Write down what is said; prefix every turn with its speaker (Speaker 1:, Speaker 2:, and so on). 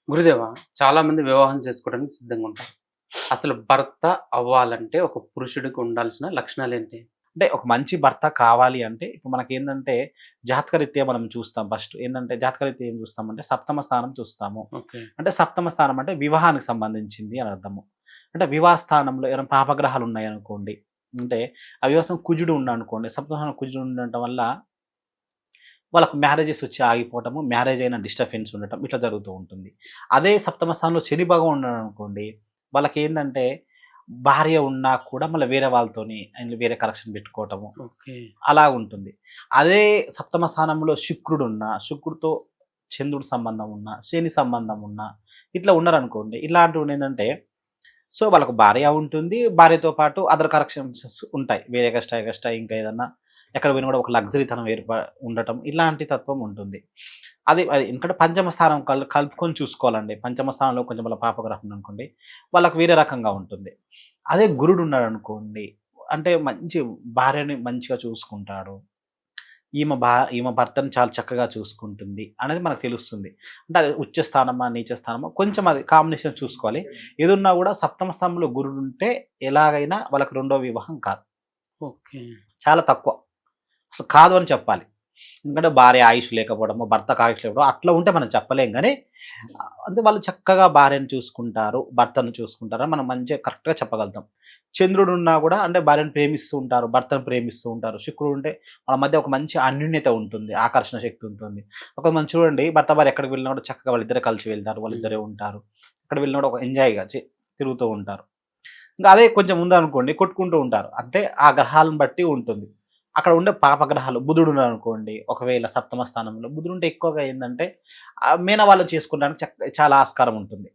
Speaker 1: గురుదేవా, చాలా మంది వివాహం చేసుకోవడానికి సిద్ధంగా ఉంటారు. అసలు భర్త అవ్వాలంటే ఒక పురుషుడికి ఉండాల్సిన లక్షణాలేంటి?
Speaker 2: అంటే ఒక మంచి భర్త కావాలి అంటే ఇప్పుడు మనకేందంటే జాతకరీత్యా మనం చూస్తాం. ఫస్ట్ ఏందంటే జాతకరీత్యా ఏం చూస్తామంటే సప్తమ స్థానం చూస్తాము.
Speaker 1: ఓకే.
Speaker 2: అంటే సప్తమ స్థానం అంటే వివాహానికి సంబంధించింది అని అర్థము. అంటే వివాహ స్థానంలో ఏమైనా పాపగ్రహాలు ఉన్నాయనుకోండి. అంటే ఆ వివాసం కుజుడు ఉన్నాడనుకోండి. సప్తమ స్థానంలో కుజుడు ఉండటం వల్ల వాళ్ళకి మ్యారేజెస్ వచ్చి ఆగిపోవటము, మ్యారేజ్ అయిన డిస్టర్బెన్స్ ఉండటం ఇట్లా జరుగుతూ ఉంటుంది. అదే సప్తమ స్థానంలో శని భగవానుడు ఉన్నాడనుకోండి, వాళ్ళకేందంటే భార్య ఉన్నా కూడా మళ్ళీ వేరే వాళ్ళతోని వేరే కనెక్షన్ పెట్టుకోవటము
Speaker 1: ఓకే.
Speaker 2: అలా ఉంటుంది. అదే సప్తమ స్థానంలో శుక్రుడున్నా, శుక్రుడితో చంద్రుడి సంబంధం ఉన్నా, శని సంబంధం ఉన్నా ఇట్లా ఉన్నారనుకోండి. ఇలాంటివేంటంటే సో, వాళ్ళకు భార్య ఉంటుంది. భార్యతో పాటు అదర్ కరెక్షన్స్ ఉంటాయి. వేరే ఎగస్ట్రా ఇంకా ఏదన్నా ఎక్కడ పోయినా కూడా ఒక లగ్జరీతనం ఉండటం ఇలాంటి తత్వం ఉంటుంది. అది ఎందుకంటే పంచమ స్థానం కలుపుకొని చూసుకోవాలండి. పంచమ స్థానంలో కొంచెం వాళ్ళ పాపగ్రహం ఉందనుకోండి, వాళ్ళకి వేరే రకంగా ఉంటుంది. అదే గురుడున్నాడనుకోండి, అంటే మంచి భార్యని మంచిగా చూసుకుంటాడు. ఈమె భర్తని చాలా చక్కగా చూసుకుంటుంది అనేది మనకు తెలుస్తుంది. అంటే అది ఉచ్చ స్థానమా, నీచ స్థానమా కొంచెం అది కాంబినేషన్ చూసుకోవాలి. ఏదున్నా గూడా సప్తమ స్థానంలో గురుడుంటే ఎలాగైనా వాళ్ళకి రెండో వివాహం కాదు.
Speaker 1: ఓకే.
Speaker 2: చాలా తక్కువ. అసలు కాదు అని చెప్పాలి. ఎందుకంటే భార్య ఆయుష్ లేకపోవడము, భర్తకు ఆయుష్ లేకపోవడం అట్లా ఉంటే మనం చెప్పలేం గానీ, అంటే వాళ్ళు చక్కగా భార్యను చూసుకుంటారు, భర్తను చూసుకుంటారని మనం మంచిగా కరెక్ట్‌గా చెప్పగలుగుతాం. చంద్రుడున్నా గూడా అంటే భార్యను ప్రేమిస్తూ ఉంటారు, భర్తను ప్రేమిస్తూ ఉంటారు. శుక్రుడుంటే వాళ్ళ మధ్య ఒక మంచి అన్యోన్యత ఉంటుంది, ఆకర్షణ శక్తి ఉంటుంది. ఒక మనం చూడండి భర్త, భార్య ఎక్కడికి వెళ్ళినా కూడా చక్కగా వాళ్ళిద్దరే కలిసి వెళ్తారు,
Speaker 1: హ్మ్.
Speaker 2: వాళ్ళిద్దరే ఉంటారు. ఎక్కడ వెళ్ళినా కూడా ఒక ఎంజాయ్‌గా తిరుగుతూ ఉంటారు. ఇంకా అదే కొంచెం ఉందనుకోండి కొట్టుకుంటూ ఉంటారు. అంటే ఆ గ్రహాలను బట్టి ఉంటుంది. అక్కడ ఉండే పాపగ్రహాలు బుధుడున్నాడనుకోండి, ఒకవేళ సప్తమ స్థానంలో బుధుడుంటే ఎక్కువగా ఏందంటే, మేనవాళ్ళు చేసుకోవడానికి చాలా ఆస్కారం ఉంటుంది.